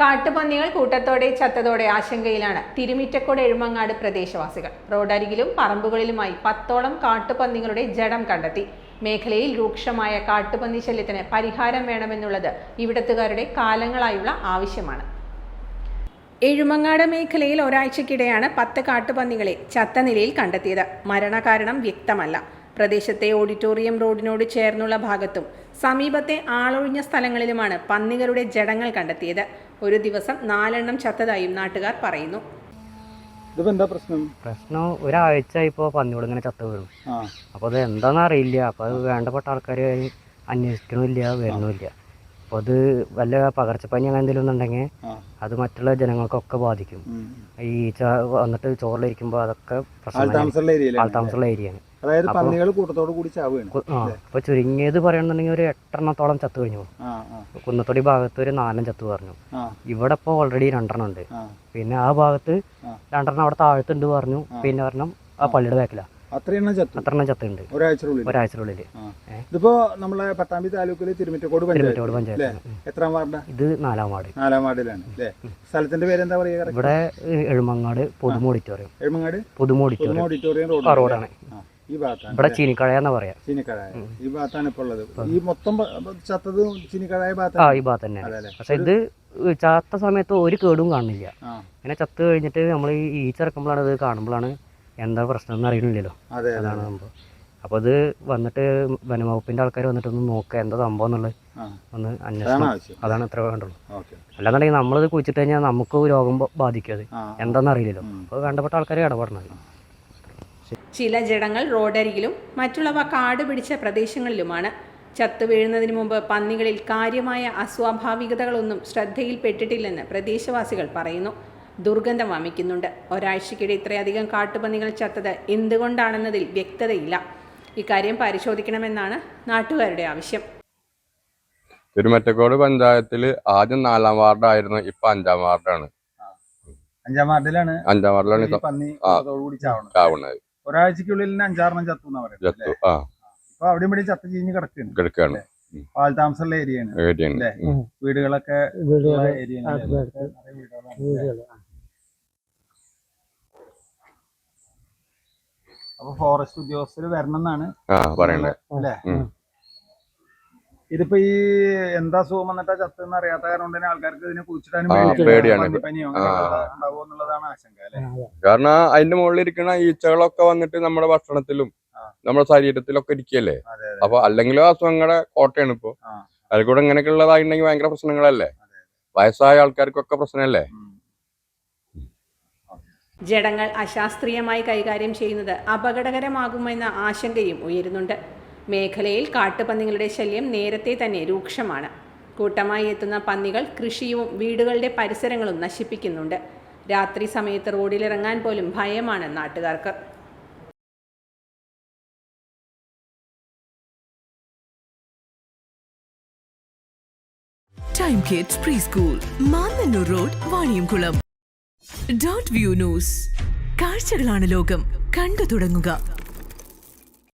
കാട്ടുപന്നികൾ കൂട്ടത്തോടെ ചത്തതോടെ ആശങ്കയിലാണ് തിരുമിറ്റക്കോട് എഴുമങ്ങാട് പ്രദേശവാസികൾ. റോഡരികിലും പറമ്പുകളിലുമായി 10ഓളം കാട്ടുപന്നികളുടെ ജഡം കണ്ടെത്തി. മേഖലയിൽ രൂക്ഷമായ കാട്ടുപന്നി ശല്യത്തിന് പരിഹാരം വേണമെന്നുള്ളത് ഇവിടത്തുകാരുടെ കാലങ്ങളായുള്ള ആവശ്യമാണ്. എഴുമങ്ങാട് മേഖലയിൽ ഒരാഴ്ചക്കിടെയാണ് 10 കാട്ടുപന്നികളെ ചത്ത നിലയിൽ കണ്ടെത്തിയത്. മരണകാരണം വ്യക്തമല്ല. പ്രദേശത്തെ ഓഡിറ്റോറിയം റോഡിനോട് ചേർന്നുള്ള ഭാഗത്തും സമീപത്തെ ആളൊഴിഞ്ഞ സ്ഥലങ്ങളിലുമാണ് പന്നികളുടെ ജഡങ്ങൾ കണ്ടെത്തിയത്. ഒരു ദിവസം 4 എണ്ണം ചത്തതായും നാട്ടുകാർ പറയുന്നു. പ്രശ്നം ഒരാഴ്ച ഇപ്പോൾ പന്നിയോട് ഇങ്ങനെ ചത്ത വീഴും. അപ്പോൾ അത് എന്താണെന്ന് അറിയില്ല. അപ്പോൾ അത് വേണ്ടപ്പെട്ട ആൾക്കാർ അന്വേഷിക്കണമില്ല, വരുന്നുമില്ല. അപ്പോൾ അത് വല്ല പകർച്ചപ്പനി അങ്ങനെ എന്തെങ്കിലും ഉണ്ടെങ്കിൽ അത് മറ്റുള്ള ജനങ്ങൾക്കൊക്കെ ബാധിക്കും. ഈ വന്നിട്ട് ചോറിലിരിക്കുമ്പോൾ അതൊക്കെ ആൾതാമസമുള്ള ഏരിയയാണ്. അപ്പൊ ചുരുങ്ങിയത് പറയണമെന്നുണ്ടെങ്കിൽ ഒരു 8 എണ്ണത്തോളം ചത്തു കഴിഞ്ഞു. കുന്നത്തൊടി ഭാഗത്ത് ഒരു 4 ചത്തു പറഞ്ഞു. ഇവിടെ ഇപ്പോൾ ഓൾറെഡി 2 എണ്ണം ഉണ്ട്. പിന്നെ ആ ഭാഗത്ത് 2 എണ്ണം അവിടെ താഴത്തുണ്ട് പറഞ്ഞു. പിന്നെ ഒരെണ്ണം ആ പള്ളിയുടെ ബാക്കിലാ. അത്ര എണ്ണം ചത്തുണ്ട് ഒരാഴ്ചയുള്ളിൽ. ഇതിപ്പോ നമ്മളെ പട്ടാമ്പി താലൂക്കില് തിരുമിറ്റക്കോട് പഞ്ചായത്ത് എത്രാം വാർഡാ? ഇത് 4ാം വാർഡ്. 4ാം വാർഡിലാണ് അല്ലേ? സ്ഥലത്തിന്റെ പേരെന്താ പറയുക? ഇവിടെ എഴുമങ്ങാട് പൊതുമ ഓഡിറ്റോറിയം. എഴുമങ്ങാട് പൊതുമ ഓഡിറ്റോറിയം റോഡാണ്. ഈ ഭാഗത്താണ്. ഇവിടെ ചീനിക്കഴ എന്നാ പറയാ. ചീനിക്കഴ ഈ ഭാഗത്താണ് ഇപ്പൊ ഉള്ളത്. ഈ മൊത്തം ചത്തത് ചീനിക്കഴ ഭാഗത്ത്. ഈ ഭാഗത്ത് തന്നെയാണ്. പക്ഷെ ഇത് ചത്ത സമയത്ത് ഒരു കേടും കാണുന്നില്ല. ഇങ്ങനെ ചത്ത് കഴിഞ്ഞിട്ട് നമ്മൾ ഈ ഈച്ചിറക്കുമ്പോഴാണ് ഇത് കാണുമ്പോഴാണ് എന്താ പ്രശ്നം എന്ന് അറിയണില്ലല്ലോ. അതാണ് സംഭവം. അപ്പോൾ ഇത് വന്നിട്ട് വനംവകുപ്പിന്റെ ആൾക്കാർ വന്നിട്ട് ഒന്ന് നോക്കുക എന്താ സംഭവം എന്നുള്ളത് ഒന്ന് അന്വേഷണം. അതാണ് ഇത്ര വേണ്ടുള്ളൂ. അല്ലാന്നുണ്ടെങ്കിൽ നമ്മളിത് കുഴിച്ചിട്ട് കഴിഞ്ഞാൽ നമുക്ക് രോഗം ബാധിക്കും. അത് എന്താണെന്ന് അറിയില്ലല്ലോ. അപ്പോൾ വേണ്ടപ്പെട്ട ആൾക്കാർ ഇടപെടണം. ചില ജഡങ്ങൾ റോഡരികിലും മറ്റുള്ളവ കാട് പിടിച്ച പ്രദേശങ്ങളിലുമാണ്. ചത്തു വീഴുന്നതിന് മുമ്പ് പന്നികളിൽ കാര്യമായ അസ്വാഭാവികതകളൊന്നും ശ്രദ്ധയിൽപ്പെട്ടിട്ടില്ലെന്ന് പ്രദേശവാസികൾ പറയുന്നു. ദുർഗന്ധം വമിക്കുന്നുണ്ട്. ഒരാഴ്ചക്കിടെ ഇത്രയധികം കാട്ടുപന്നികൾ ചത്തത് എന്തുകൊണ്ടാണെന്നതിൽ വ്യക്തതയില്ല. ഇക്കാര്യം പരിശോധിക്കണമെന്നാണ് നാട്ടുകാരുടെ ആവശ്യം. തിരുമിറ്റക്കോട് പഞ്ചായത്തിൽ ആദ്യം 4ാം വാർഡായിരുന്നു, ഇപ്പൊ 5ാം വാർഡാണ്. 5ാം വാർഡിലാണ് ചാവുന്നത്. ഒരാഴ്ചക്കുള്ളിൽ 5-6 എണ്ണം ചത്തു എന്നാ പറയുന്നത്. അപ്പൊ അവിടെ ഇവിടെ ചത്ത് ചീഞ്ഞ് കിടക്കാണ്. ആൾ താമസമുള്ള ഏരിയയാണ്. വീടുകളൊക്കെ അപ്പൊ ഫോറസ്റ്റ് ഉദ്യോഗസ്ഥര് വരണം എന്നാണ് പറയുന്നത് അല്ലേ? ഇതിപ്പോ ഈ എന്താ അസുഖം വന്നിട്ടാ ചത്തെന്ന് അറിയാത്ത കാരണം തന്നെ ആൾക്കാർക്ക് ഇതിനെ കുറിച്ചിട്ടാനും പനിയോ ഉണ്ടാവോ എന്നുള്ളതാണ് ആശങ്ക അല്ലെ? കാരണം അതിന്റെ മുകളിൽ ഇരിക്കുന്ന ഈച്ചകളൊക്കെ വന്നിട്ട് നമ്മുടെ ഭക്ഷണത്തിലും നമ്മുടെ ശരീരത്തിലൊക്കെ ഇരിക്കല്ലേ. അപ്പൊ അല്ലെങ്കിലും അസുഖങ്ങളുടെ കോട്ടയാണ് ഇപ്പൊ. അതിൽ കൂടെ ഇങ്ങനെയൊക്കെ ഉള്ളതായിട്ടുണ്ടെങ്കിൽ ഭയങ്കര പ്രശ്നങ്ങളല്ലേ. വയസ്സായ ആൾക്കാർക്കൊക്കെ പ്രശ്നമല്ലേ. ജഡങ്ങൾ അശാസ്ത്രീയമായി കൈകാര്യം ചെയ്യുന്നത് അപകടകരമാകുമെന്ന ആശങ്കയും ഉയരുന്നുണ്ട്. മേഖലയിൽ കാട്ടുപന്നികളുടെ ശല്യം നേരത്തെ തന്നെ രൂക്ഷമാണ്. കൂട്ടമായി എത്തുന്ന പന്നികൾ കൃഷിയും വീടുകളുടെ പരിസരങ്ങളും നശിപ്പിക്കുന്നുണ്ട്. രാത്രി സമയത്ത് റോഡിലിറങ്ങാൻ പോലും ഭയമാണ് നാട്ടുകാർക്ക്. Time kids pre school, Mannannur road, Vaniyamkulam. Dot view news. കാഴ്ചകളാണ് ലോകം. കണ്ടു തുടങ്ങുക.